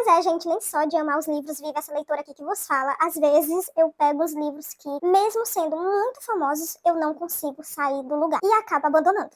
Pois é, gente, nem só de amar os livros vive essa leitora aqui que vos fala. Às vezes eu pego os livros que, mesmo sendo muito famosos, eu não consigo sair do lugar e acabo abandonando.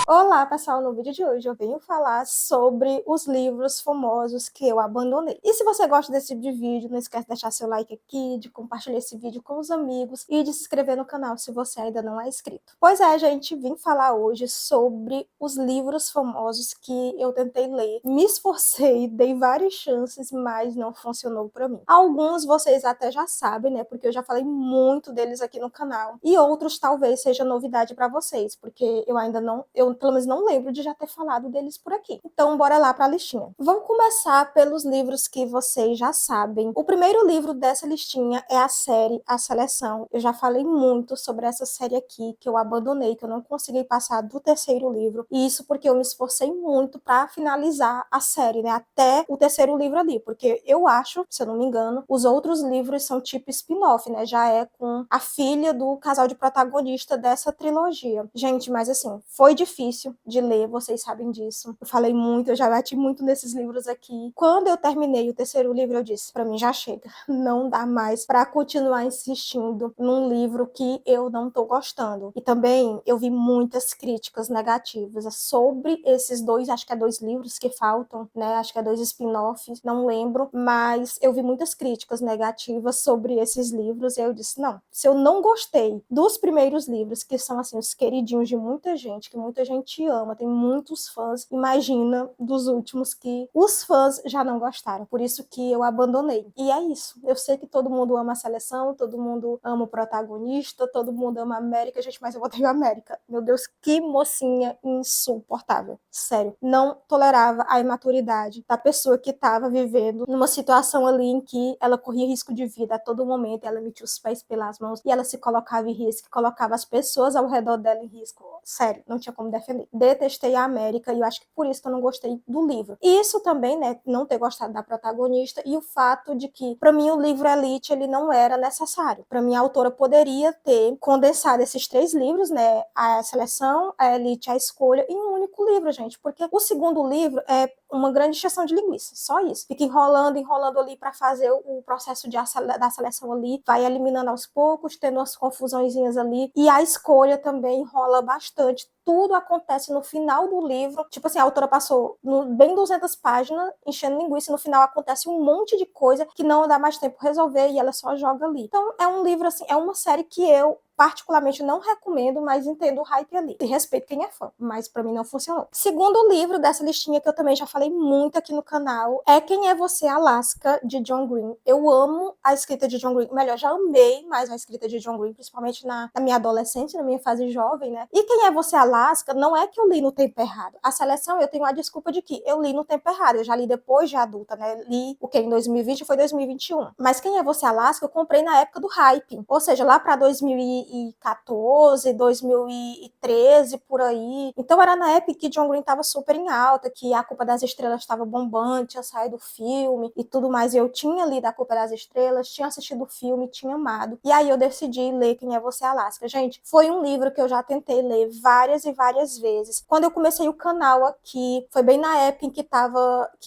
Olá, pessoal! No vídeo de hoje eu venho falar sobre os livros famosos que eu abandonei. E se você gosta desse tipo de vídeo, não esquece de deixar seu like aqui, de compartilhar esse vídeo com os amigos e de se inscrever no canal se você ainda não é inscrito. Pois é, gente, vim falar hoje sobre os livros famosos que eu tentei ler. Me esforcei, dei várias chances, mas não funcionou pra mim. Alguns vocês até já sabem, né, porque eu já falei muito deles aqui no canal. E outros talvez seja novidade pra vocês, porque eu ainda não, pelo menos não lembro de já ter falado deles por aqui. Então, bora lá para a listinha. Vamos começar pelos livros que vocês já sabem. O primeiro livro dessa listinha é a série A Seleção. Eu já falei muito sobre essa série aqui, que eu abandonei, que eu não consegui passar do terceiro livro. E isso porque eu me esforcei muito para finalizar a série, né? Até o terceiro livro ali, porque eu acho, se eu não me engano, os outros livros são tipo spin-off, né? Já é com a filha do casal de protagonista dessa trilogia. Gente, mas assim, foi difícil de ler, vocês sabem disso. Eu falei muito, eu já bati muito nesses livros aqui. Quando eu terminei o terceiro livro, eu disse, pra mim já chega, não dá mais pra continuar insistindo num livro que eu não tô gostando. E também eu vi muitas críticas negativas sobre esses dois, acho que é 2 livros que faltam, né? Acho que é 2 spin-offs, não lembro, mas eu vi muitas críticas negativas sobre esses livros e eu disse, não, se eu não gostei dos primeiros livros, que são assim os queridinhos de muita gente, que muita gente ama, tem muitos fãs, imagina dos últimos que os fãs já não gostaram, por isso que eu abandonei. E é isso, eu sei que todo mundo ama a Seleção, todo mundo ama o protagonista, todo mundo ama a América, gente, mas eu odeio a América. Meu Deus, que mocinha insuportável, sério, não tolerava a imaturidade da pessoa que estava vivendo numa situação ali em que ela corria risco de vida a todo momento, ela metia os pés pelas mãos e ela se colocava em risco, colocava as pessoas ao redor dela em risco, sério, não tinha como defender. Detestei a América e eu acho que por isso que eu não gostei do livro. E isso também, né, não ter gostado da protagonista e o fato de que, para mim, o livro Elite, ele não era necessário. Para mim, a autora poderia ter condensado esses 3 livros, né, a Seleção, a Elite, a Escolha, em um único livro, gente, porque o segundo livro é uma grande encheção de linguiça, só isso. Fica enrolando ali para fazer o processo da seleção ali, vai eliminando aos poucos, tendo umas confusõezinhas ali, e a Escolha também enrola bastante. Tudo acontece no final do livro, tipo assim, a autora passou bem 200 páginas enchendo linguiça, e no final acontece um monte de coisa que não dá mais tempo resolver e ela só joga ali. Então é um livro assim, é uma série que eu particularmente não recomendo, mas entendo o hype ali. E respeito quem é fã, mas pra mim não funcionou. Segundo livro dessa listinha, que eu também já falei muito aqui no canal, é Quem é Você, Alaska, de John Green. Eu amo a escrita de John Green, melhor, já amei mais a escrita de John Green, principalmente na minha adolescência, na minha fase jovem, né? E Quem é Você, Alaska, não é que eu li no tempo errado. A Seleção, eu tenho a desculpa de que eu li no tempo errado, eu já li depois de adulta, né? Li o que em 2020 foi 2021. Mas Quem é Você, Alaska, eu comprei na época do hype, ou seja, lá pra 2014, 2013, por aí. Então era na época que John Green tava super em alta, que A Culpa das Estrelas estava bombando, tinha saído o filme e tudo mais. Eu tinha lido A Culpa das Estrelas, tinha assistido o filme, tinha amado. E aí eu decidi ler Quem é Você, Alaska. Gente, foi um livro que eu já tentei ler várias e várias vezes. Quando eu comecei o canal aqui, foi bem na época em que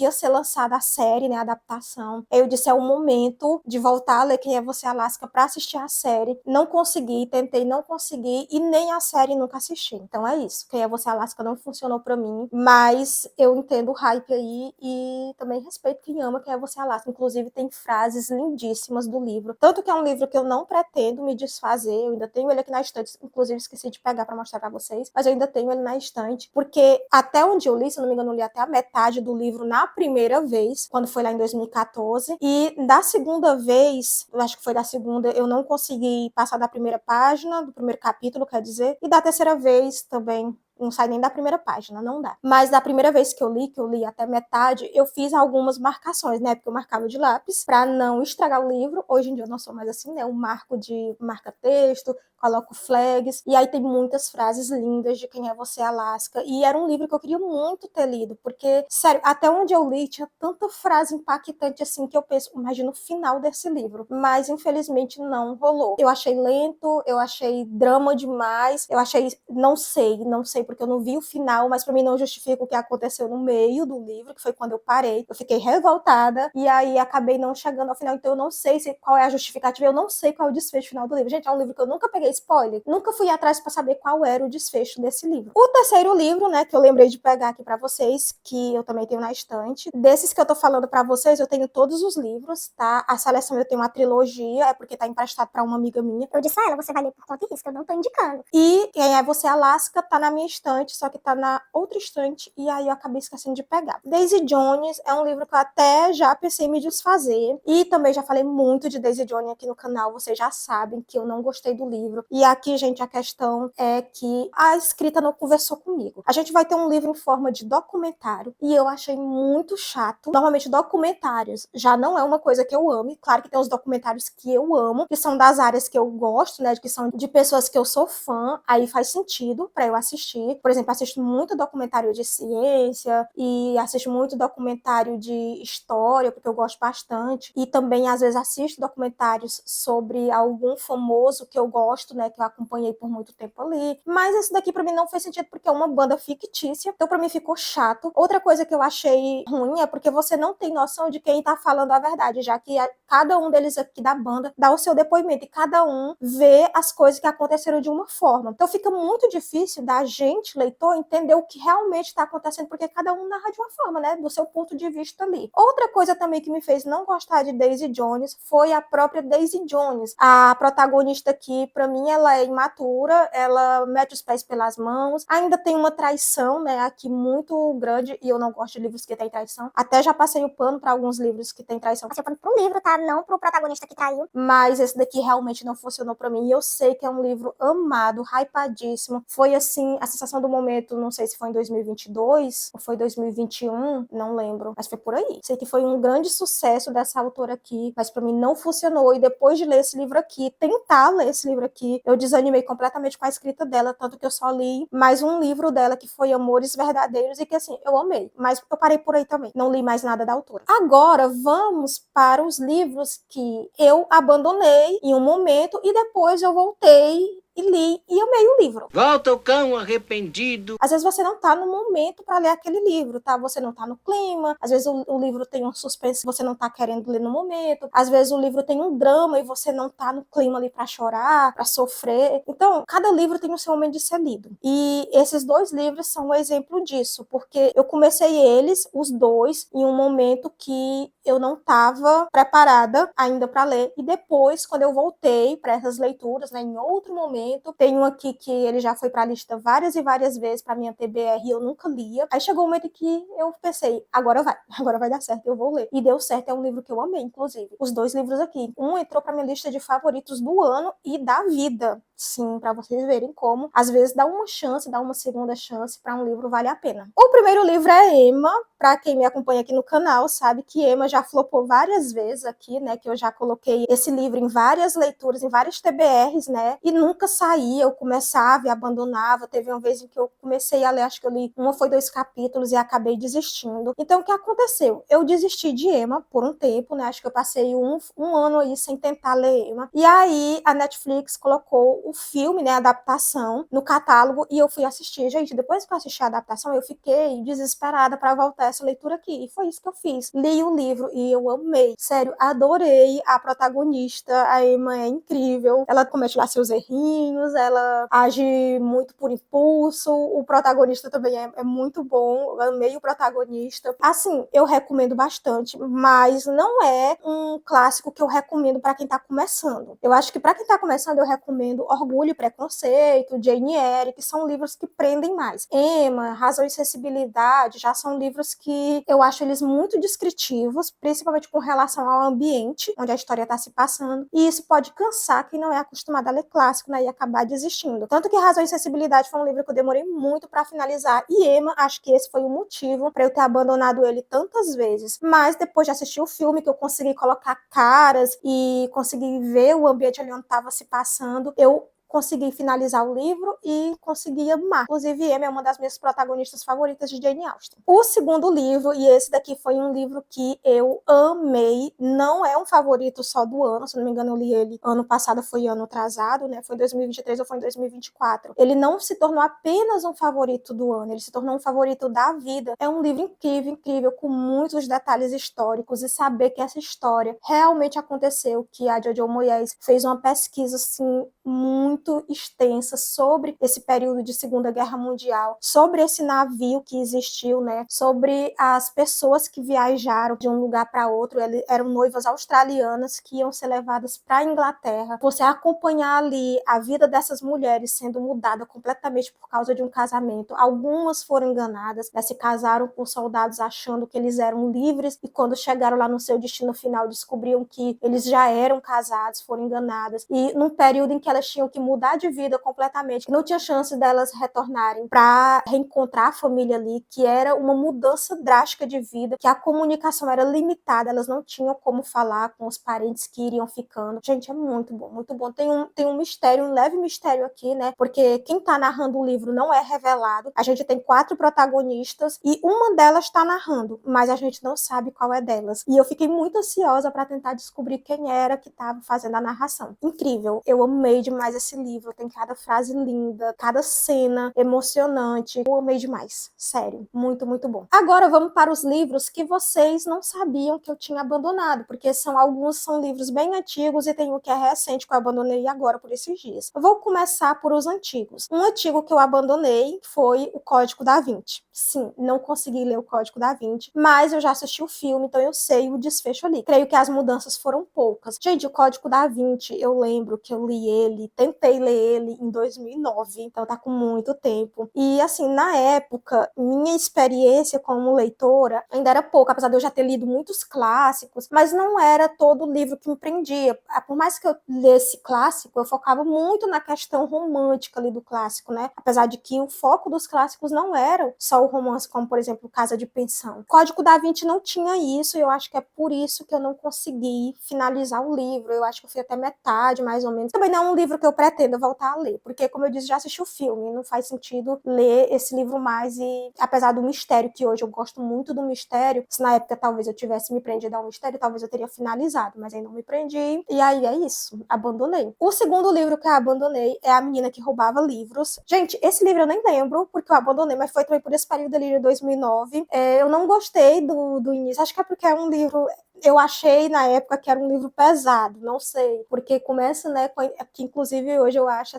ia ser lançada a série, né, a adaptação. Eu disse, é o momento de voltar a ler Quem é Você, Alaska, para assistir a série. Não consegui, tentei, não consegui, e nem a série nunca assisti. Então é isso. Quem é Você, Alaska não funcionou pra mim, mas eu entendo o hype aí e também respeito quem ama Quem é Você, Alaska. Inclusive tem frases lindíssimas do livro. Tanto que é um livro que eu não pretendo me desfazer, eu ainda tenho ele aqui na estante, inclusive esqueci de pegar pra mostrar pra vocês, mas eu ainda tenho ele na estante, porque até onde eu li, se eu não me engano, eu li até a metade do livro na primeira vez, quando foi lá em 2014, e da segunda vez, eu acho que foi da segunda, eu não consegui passar da primeira página, do primeiro capítulo, quer dizer, e da terceira vez também não sai nem da primeira página, não dá. Mas da primeira vez que eu li até metade, eu fiz algumas marcações, né? Porque eu marcava de lápis pra não estragar o livro. Hoje em dia eu não sou mais assim, né? Eu marco de marca-texto, coloco flags, e aí tem muitas frases lindas de Quem é Você, Alaska, e era um livro que eu queria muito ter lido, porque, sério, até onde eu li tinha tanta frase impactante assim que eu penso, imagina o final desse livro, mas infelizmente não rolou. Eu achei lento, eu achei drama demais, eu achei, não sei porque eu não vi o final, mas pra mim não justifica o que aconteceu no meio do livro, que foi quando eu parei, eu fiquei revoltada, e aí acabei não chegando ao final, então eu não sei qual é a justificativa, eu não sei qual é o desfecho final do livro. Gente, é um livro que eu nunca peguei spoiler, nunca fui atrás pra saber qual era o desfecho desse livro. O terceiro livro, né, que eu lembrei de pegar aqui pra vocês, que eu também tenho na estante, desses que eu tô falando pra vocês, eu tenho todos os livros, tá? A seleção eu tenho uma trilogia, é porque tá emprestado pra uma amiga minha. Eu disse a ela, você vai ler por conta e risco, eu não tô indicando. E Quem é Você, Alaska, tá na minha estante, só que tá na outra estante, e aí eu acabei esquecendo de pegar. Daisy Jones é um livro que eu até já pensei em me desfazer, e também já falei muito de Daisy Jones aqui no canal, vocês já sabem que eu não gostei do livro. E aqui, gente, a questão é que a escrita não conversou comigo. A gente vai ter um livro em forma de documentário, e eu achei muito chato. Normalmente, documentários já não é uma coisa que eu ame. Claro que tem os documentários que eu amo, que são das áreas que eu gosto, né, que são de pessoas que eu sou fã, aí faz sentido pra eu assistir. Por exemplo, assisto muito documentário de ciência, e assisto muito documentário de história, porque eu gosto bastante, e também às vezes assisto documentários sobre algum famoso que eu gosto, né, que eu acompanhei por muito tempo ali, mas esse daqui pra mim não fez sentido porque é uma banda fictícia, então pra mim ficou chato. Outra coisa que eu achei ruim é porque você não tem noção de quem tá falando a verdade, já que cada um deles aqui da banda dá o seu depoimento e cada um vê as coisas que aconteceram de uma forma. Então fica muito difícil da gente, leitor, entender o que realmente tá acontecendo, porque cada um narra de uma forma, né, do seu ponto de vista ali. Outra coisa também que me fez não gostar de Daisy Jones foi a própria Daisy Jones. A protagonista aqui, pra mim, ela é imatura, ela mete os pés pelas mãos, ainda tem uma traição, né, aqui muito grande, e eu não gosto de livros que tem traição. Até já passei o pano pra alguns livros que tem traição. Passei o pano pro livro, tá? Não pro protagonista que traiu. Mas esse daqui realmente não funcionou pra mim, e eu sei que é um livro amado, hypadíssimo. Foi, assim, a sensação do momento, não sei se foi em 2022 ou foi 2021, não lembro, mas foi por aí. Sei que foi um grande sucesso dessa autora aqui, mas pra mim não funcionou, e depois de ler esse livro aqui, tentar ler esse livro aqui, eu desanimei completamente com a escrita dela, tanto que eu só li mais um livro dela, que foi Amores Verdadeiros, e que assim, eu amei, mas eu parei por aí também, não li mais nada da autora. Agora, vamos para os livros que eu abandonei em um momento, e depois eu voltei e li e amei o livro. Volta o cão arrependido. Às vezes você não tá no momento para ler aquele livro, tá? Você não tá no clima, às vezes o livro tem um suspense que você não tá querendo ler no momento, às vezes o livro tem um drama e você não tá no clima ali para chorar, para sofrer. Então, cada livro tem o seu momento de ser lido. E esses dois livros são um exemplo disso, porque eu comecei eles, os dois, em um momento que eu não estava preparada ainda para ler, e depois, quando eu voltei para essas leituras, né, em outro momento, tem um aqui que ele já foi para a lista várias e várias vezes para minha TBR e eu nunca lia. Aí chegou um momento que eu pensei, agora vai dar certo, eu vou ler. E deu certo, é um livro que eu amei, inclusive. Os dois livros aqui. Um entrou para minha lista de favoritos do ano e da vida. Sim, para vocês verem como, às vezes, dá uma chance, dá uma segunda chance para um livro vale a pena. O primeiro livro é Emma. Para quem me acompanha aqui no canal, sabe que Emma já flopou várias vezes aqui, né? Que eu já coloquei esse livro em várias leituras, em várias TBRs, né? E nunca saía, eu começava e abandonava. Teve uma vez em que eu comecei a ler, acho que eu li uma foi 2 capítulos e acabei desistindo. Então, o que aconteceu? Eu desisti de Emma por um tempo, né? Acho que eu passei um ano aí sem tentar ler Emma. E aí, a Netflix colocou o filme, né? A adaptação no catálogo e eu fui assistir. Gente, depois que eu assisti a adaptação, eu fiquei desesperada para voltar essa leitura aqui. E foi isso que eu fiz. Li o livro e eu amei. Sério, adorei a protagonista. A Emma é incrível. Ela comete lá seus errinhos, ela age muito por impulso. O protagonista também é muito bom. Eu amei o protagonista. Assim, eu recomendo bastante, mas não é um clássico que eu recomendo para quem tá começando. Eu acho que para quem tá começando, eu recomendo Orgulho e Preconceito, Jane Eyre, que são livros que prendem mais. Emma, Razão e Sensibilidade, já são livros que eu acho eles muito descritivos, principalmente com relação ao ambiente onde a história está se passando, e isso pode cansar quem não é acostumado a ler clássico, né, e acabar desistindo. Tanto que Razão e Sensibilidade foi um livro que eu demorei muito para finalizar, e Emma, acho que esse foi o motivo para eu ter abandonado ele tantas vezes. Mas depois de assistir o filme, que eu consegui colocar caras e consegui ver o ambiente ali onde estava se passando, eu consegui finalizar o livro e consegui amar. Inclusive, Emma é uma das minhas protagonistas favoritas de Jane Austen. O segundo livro, e esse daqui foi um livro que eu amei, não é um favorito só do ano, se não me engano eu li ele ano passado, foi ano atrasado, né? Foi em 2023 ou foi em 2024. Ele não se tornou apenas um favorito do ano, ele se tornou um favorito da vida. É um livro incrível, incrível, com muitos detalhes históricos, e saber que essa história realmente aconteceu, que a Jojo Moyes fez uma pesquisa assim muito extensa sobre esse período de Segunda Guerra Mundial, sobre esse navio que existiu, né? Sobre as pessoas que viajaram de um lugar para outro, eram noivas australianas que iam ser levadas para a Inglaterra. Você acompanhar ali a vida dessas mulheres sendo mudada completamente por causa de um casamento. Algumas foram enganadas, né? Se casaram com soldados achando que eles eram livres, e quando chegaram lá no seu destino final descobriam que eles já eram casados, foram enganadas. E num período em que elas tinham que mudar de vida completamente, que não tinha chance delas retornarem para reencontrar a família ali, que era uma mudança drástica de vida, que a comunicação era limitada, elas não tinham como falar com os parentes que iriam ficando. Gente, é muito bom, muito bom. Tem um mistério, um leve mistério aqui, né? Porque quem tá narrando o livro não é revelado. A gente tem 4 protagonistas e uma delas tá narrando, mas a gente não sabe qual é delas. E eu fiquei muito ansiosa para tentar descobrir quem era que tava fazendo a narração. Incrível. Eu amei demais esse livro. Tem cada frase linda, cada cena emocionante. Eu amei demais. Sério. Muito, muito bom. Agora vamos para os livros que vocês não sabiam que eu tinha abandonado, porque alguns são livros bem antigos e tem um que é recente que eu abandonei agora por esses dias. Eu vou começar por os antigos. Um antigo que eu abandonei foi o Código da Vinci. Sim, não consegui ler o Código da Vinci, mas eu já assisti o filme, então eu sei o desfecho ali. Creio que as mudanças foram poucas. Gente, o Código da Vinci, eu lembro que eu li ele, tentei ler ele em 2009, então tá com muito tempo. E assim, na época, minha experiência como leitora ainda era pouca, apesar de eu já ter lido muitos clássicos, mas não era todo livro que me prendia. Por mais que eu lesse clássico, eu focava muito na questão romântica ali do clássico, né? Apesar de que o foco dos clássicos não era só o romance, como por exemplo Casa de Pensão. Código da Vinci não tinha isso, e eu acho que é por isso que eu não consegui finalizar o livro. Eu acho que eu fui até metade, mais ou menos. Também não é um livro que eu pretendo voltar a ler, porque, como eu disse, já assisti o filme, não faz sentido ler esse livro mais. E apesar do mistério, que hoje eu gosto muito do mistério, se na época talvez eu tivesse me prendido ao mistério, talvez eu teria finalizado, mas aí não me prendi, e aí é isso, abandonei. O segundo livro que eu abandonei é A Menina que Roubava Livros. Gente, esse livro eu nem lembro porque eu abandonei, mas foi também por esse período ali de 2009. Eu não gostei do início, acho que é porque é um livro... Eu achei na época que era um livro pesado, não sei, porque começa, né, que inclusive hoje eu acho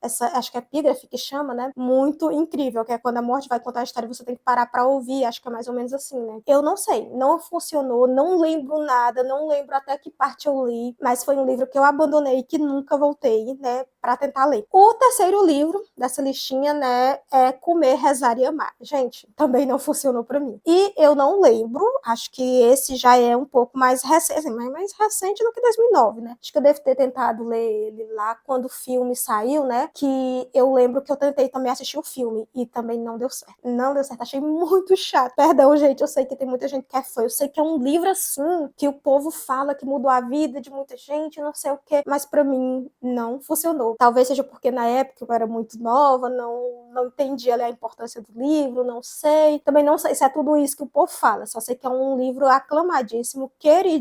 que é epígrafe que chama, né, muito incrível, que é quando a morte vai contar a história, você tem que parar pra ouvir, acho que é mais ou menos assim, né. Eu não sei, não funcionou, não lembro nada, não lembro até que parte eu li, mas foi um livro que eu abandonei e que nunca voltei, né, pra tentar ler. O terceiro livro dessa listinha, né, é Comer, Rezar e Amar. Gente, também não funcionou pra mim. E eu não lembro, acho que esse já é um pouco mais recente, mas mais recente do que 2009, né? Acho que eu devo ter tentado ler ele lá quando o filme saiu, né? Que eu lembro que eu tentei também assistir o filme e também não deu certo. Não deu certo, achei muito chato. Perdão, gente, eu sei que tem muita gente que é fã, eu sei que é um livro assim, que o povo fala que mudou a vida de muita gente, não sei o quê, mas pra mim não funcionou. Talvez seja porque na época eu era muito nova, não entendi ali a importância do livro, não sei. Também não sei se é tudo isso que o povo fala, só sei que é um livro aclamadíssimo, queridíssimo,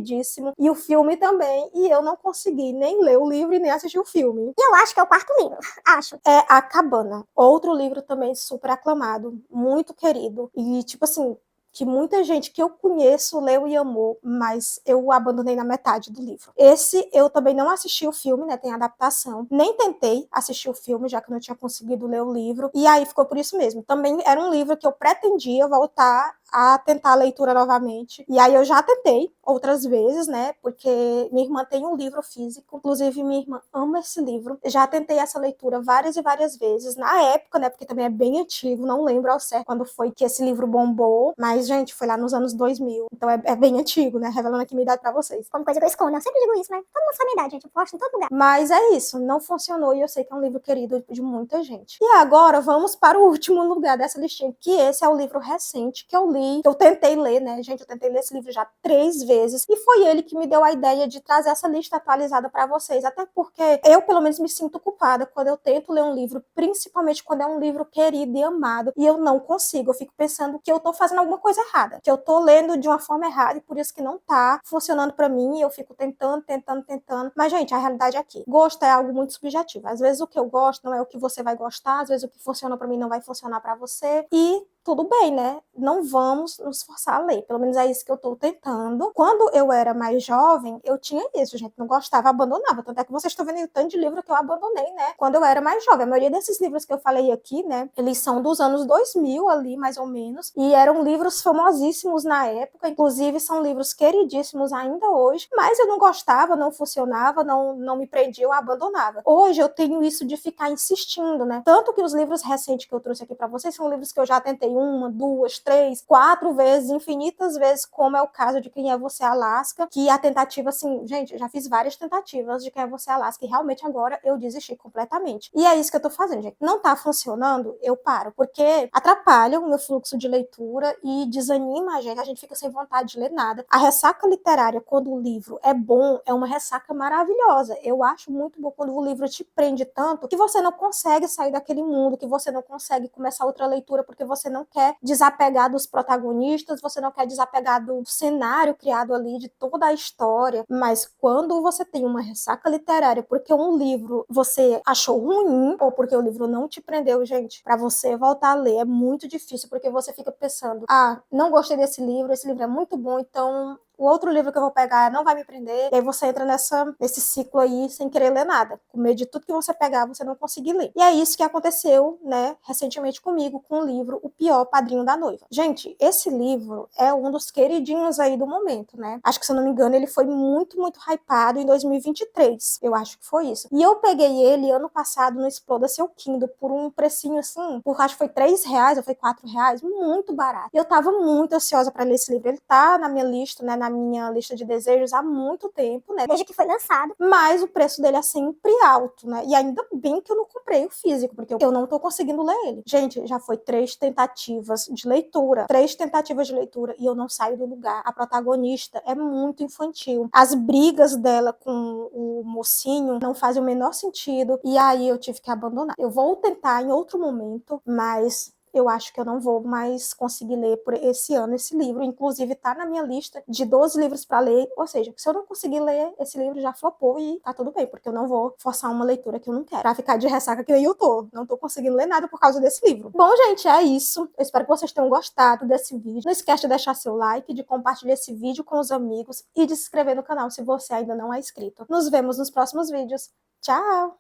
e o filme também, e eu não consegui nem ler o livro e nem assistir o filme. E eu acho que é o quarto livro, acho. É A Cabana, outro livro também super aclamado, muito querido, e tipo assim, que muita gente que eu conheço leu e amou, mas eu abandonei na metade do livro. Esse eu também não assisti o filme, né, tem adaptação, nem tentei assistir o filme, já que eu não tinha conseguido ler o livro, e aí ficou por isso mesmo. Também era um livro que eu pretendia voltar a tentar a leitura novamente, e aí eu já tentei outras vezes, né, porque minha irmã tem um livro físico, inclusive minha irmã ama esse livro, já tentei essa leitura várias e várias vezes, na época, né, porque também é bem antigo, não lembro ao certo quando foi que esse livro bombou, mas, gente, foi lá nos anos 2000, então é bem antigo, né, revelando aqui minha idade pra vocês. Como coisa que eu escondo, eu sempre digo isso, né, todo mundo sabe a minha idade, gente, eu posto em todo lugar. Mas é isso, não funcionou e eu sei que é um livro querido de muita gente. E agora vamos para o último lugar dessa listinha, que esse é o livro recente, que é o li, que eu tentei ler, né? Gente, eu tentei ler esse livro já 3 vezes, e foi ele que me deu a ideia de trazer essa lista atualizada para vocês, até porque eu, pelo menos, me sinto culpada quando eu tento ler um livro, principalmente quando é um livro querido e amado, e eu não consigo, eu fico pensando que eu tô fazendo alguma coisa errada, que eu tô lendo de uma forma errada, e por isso que não tá funcionando para mim, e eu fico tentando, mas, gente, a realidade é aqui, gosto é algo muito subjetivo, às vezes o que eu gosto não é o que você vai gostar, às vezes o que funciona para mim não vai funcionar para você, e tudo bem, né? Não vamos nos forçar a ler. Pelo menos é isso que eu tô tentando. Quando eu era mais jovem, eu tinha isso, gente. Não gostava, abandonava. Tanto é que vocês estão vendo o tanto de livro que eu abandonei, né? Quando eu era mais jovem. A maioria desses livros que eu falei aqui, né? Eles são dos anos 2000 ali, mais ou menos. E eram livros famosíssimos na época. Inclusive, são livros queridíssimos ainda hoje. Mas eu não gostava, não funcionava, não me prendia, eu abandonava. Hoje eu tenho isso de ficar insistindo, né? Tanto que os livros recentes que eu trouxe aqui pra vocês são livros que eu já tentei 1, 2, 3, 4 vezes, infinitas vezes, como é o caso de Quem é Você, Alaska, que a tentativa, assim, gente, eu já fiz várias tentativas de Quem é Você, Alaska, e realmente agora eu desisti completamente. E é isso que eu tô fazendo, gente. Não tá funcionando, eu paro, porque atrapalha o meu fluxo de leitura e desanima a gente fica sem vontade de ler nada. A ressaca literária, quando o livro é bom, é uma ressaca maravilhosa. Eu acho muito bom quando o livro te prende tanto que você não consegue sair daquele mundo, que você não consegue começar outra leitura porque você não quer desapegar dos protagonistas, você não quer desapegar do cenário criado ali, de toda a história, mas quando você tem uma ressaca literária porque um livro você achou ruim, ou porque o livro não te prendeu, gente, pra você voltar a ler é muito difícil, porque você fica pensando, não gostei desse livro, esse livro é muito bom, então o outro livro que eu vou pegar não vai me prender, e aí você entra nesse ciclo aí sem querer ler nada, com medo de tudo que você pegar, você não conseguir ler. E é isso que aconteceu, né, recentemente comigo, com o livro O Pior Padrinho da Noiva. Gente, esse livro é um dos queridinhos aí do momento, né? Acho que, se eu não me engano, ele foi muito, muito hypado em 2023. Eu acho que foi isso. E eu peguei ele ano passado no Exploda Seu Kindle por um precinho assim, por acho que foi R$3 ou foi R$4, muito barato. E eu tava muito ansiosa pra ler esse livro. Ele tá na minha lista, né, na minha lista de desejos há muito tempo, né? Desde que foi lançado. Mas o preço dele é sempre alto, né? E ainda bem que eu não comprei o físico, porque eu não tô conseguindo ler ele. Gente, já foi 3 tentativas de leitura. 3 tentativas de leitura e eu não saio do lugar. A protagonista é muito infantil. As brigas dela com o mocinho não fazem o menor sentido. E aí eu tive que abandonar. Eu vou tentar em outro momento, mas eu acho que eu não vou mais conseguir ler por esse ano esse livro. Inclusive, tá na minha lista de 12 livros para ler. Ou seja, se eu não conseguir ler, esse livro já flopou e tá tudo bem, porque eu não vou forçar uma leitura que eu não quero. Pra ficar de ressaca que nem eu tô. Não tô conseguindo ler nada por causa desse livro. Bom, gente, é isso. Eu espero que vocês tenham gostado desse vídeo. Não esquece de deixar seu like, de compartilhar esse vídeo com os amigos e de se inscrever no canal se você ainda não é inscrito. Nos vemos nos próximos vídeos. Tchau!